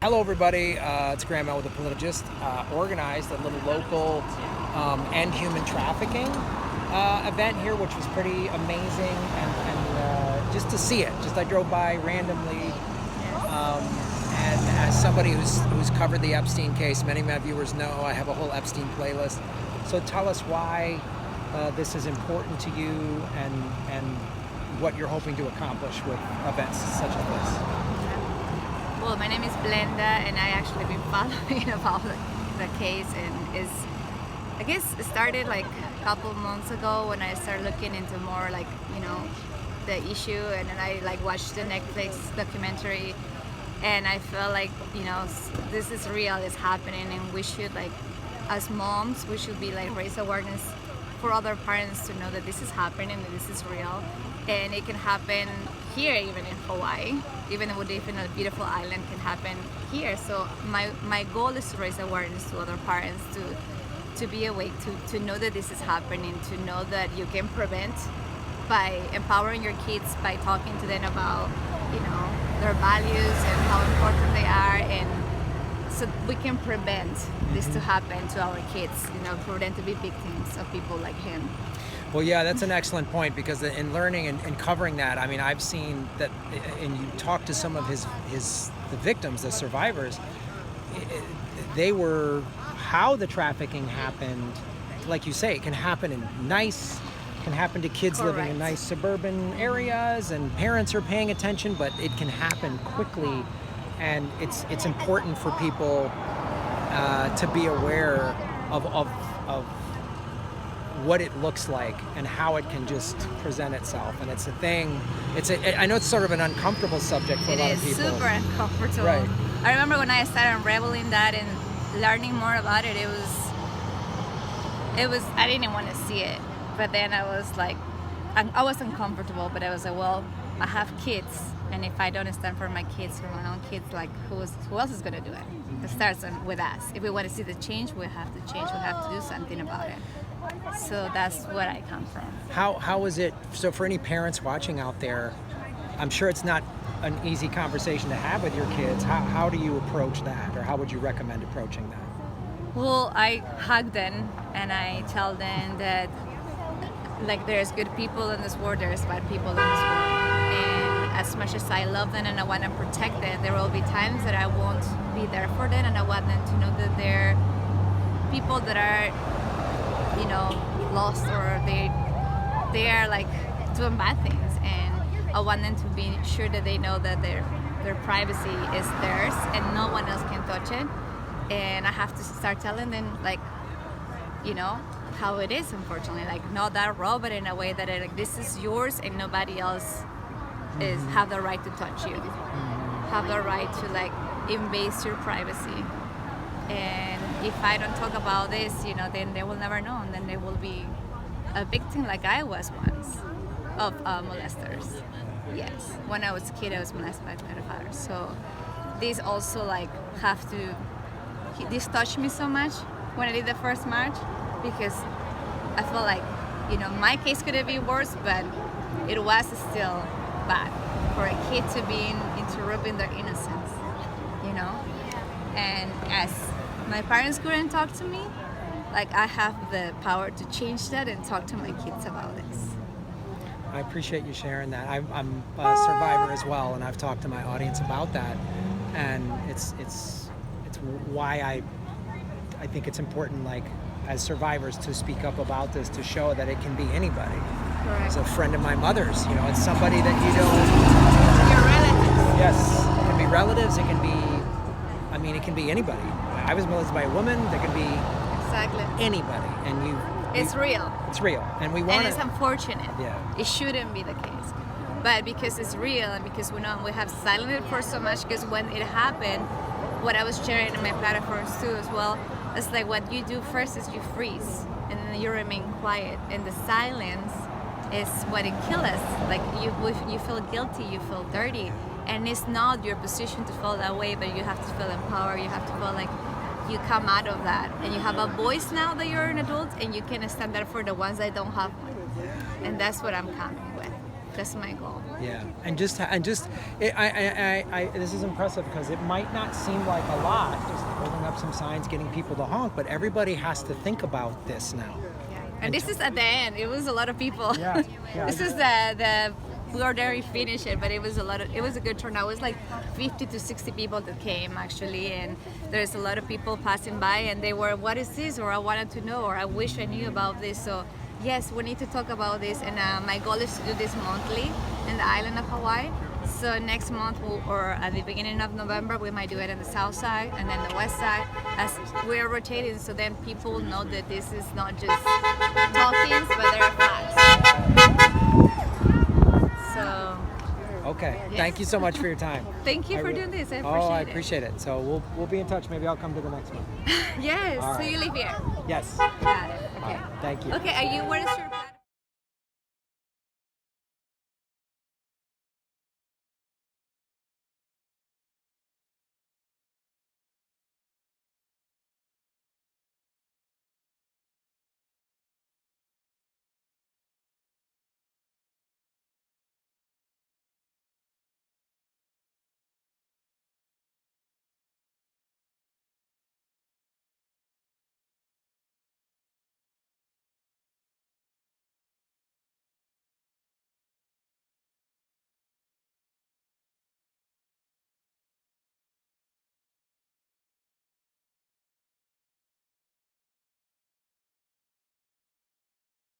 Hello everybody, it's Graham Elwood, the Apologist. Organized a little local end human trafficking event here, which was pretty amazing, and just to see it. I drove by randomly, and as somebody who's covered the Epstein case, many of my viewers know I have a whole Epstein playlist. So tell us why this is important to you, and what you're hoping to accomplish with events such as this. Well, my name is Blenda, and I actually been following about the case, and I guess it started like a couple months ago when I started looking into more like, the issue, and then I like watched the Netflix documentary, and I felt like, this is real, it's happening, and we should, like, as moms, we should be like raise awareness for other parents to know that this is happening, that this is real, and it can happen here, even in Hawaii, even in a beautiful island, can happen here. So my goal is to raise awareness to other parents, to be awake, to know that this is happening, to know that you can prevent by empowering your kids, by talking to them about, their values and how important they are, and so we can prevent this to happen to our kids, for them to be victims of people like him. Well, yeah, that's an excellent point, because in learning and covering that, I mean, I've seen that, and you talk to some of the victims, the survivors, how the trafficking happened, like you say, it can happen can happen to kids Correct. living in nice suburban areas, and parents are paying attention, but it can happen quickly, and it's important for people to be aware of what it looks like and how it can just present itself. And it's a thing, I know it's sort of an uncomfortable subject for a lot of people. It is super uncomfortable. Right. I remember when I started unraveling that and learning more about it, it was I didn't want to see it. But then I was like, I was uncomfortable, but I was like, well, I have kids, and if I don't stand for my kids, for my own kids, like who else is going to do it? It starts with us. If we want to see the change, we have to change. We have to do something about it. So that's where I come from. How is it, so for any parents watching out there, I'm sure it's not an easy conversation to have with your kids. How do you approach that, or how would you recommend approaching that? Well, I hug them and I tell them that, like, there's good people in this world, there's bad people in this world. And as much as I love them and I want to protect them, there will be times that I won't be there for them, and I want them to know that they're people that are, lost, or they are like doing bad things, and I want them to be sure that they know that their privacy is theirs and no one else can touch it. And I have to start telling them, like, how it is, unfortunately, like not that raw, but in a way that this is yours and nobody else have the right to touch you, have the right to like invade your privacy. And if I don't talk about this, then they will never know, and then they will be a victim like I was once of molesters. Yes, when I was a kid, I was molested by pedophiles. So this also this touched me so much when I did the first march, because I felt like, my case could have been worse, but it was still bad for a kid to be interrupting their innocence, And as my parents couldn't talk to me, like, I have the power to change that and talk to my kids about this. I appreciate you sharing that. I'm a survivor as well, and I've talked to my audience about that, and it's why I think it's important, like, as survivors, to speak up about this, to show that it can be anybody. Correct. As a friend of my mother's, it's somebody that you don't. Your relatives. Yes, it can be relatives. It can be anybody. I was molested by a woman. There can be Exactly. anybody, and It's real. It's real, and we want And it's unfortunate. Yeah. It shouldn't be the case. But because it's real, and because we have silenced it for so much, because when it happened, what I was sharing in my platforms too as well, it's like what you do first is you freeze, and then you remain quiet, and the silence is what it kills us. Like, you feel guilty, you feel dirty, and it's not your position to feel that way, but you have to feel empowered, you have to feel like you come out of that, and you have a voice now that you're an adult, and you can stand up for the ones that don't have one. And that's what I'm coming with. That's my goal. Yeah, this is impressive because it might not seem like a lot, just holding up some signs, getting people to honk, but everybody has to think about this now. Yeah. And this is at the end. It was a lot of people. Yeah. This is the we already finished it, but it was a good turnout. It was like 50 to 60 people that came actually, and there's a lot of people passing by, and they were, what is this? Or I wanted to know, or I wish I knew about this. So yes, we need to talk about this, and my goal is to do this monthly in the island of Hawaii. So next month, or at the beginning of November, we might do it on the south side and then the west side, as we're rotating, so then people know that this is not just talkings, but there are facts. So, Okay, yes. Thank you so much for your time. Thank you for doing this. I appreciate I it. appreciate it. So we'll be in touch. Maybe I'll come to the next one. Yes. All So right. you live here. Yes. Got it. Okay. Thank you. Okay. Where is your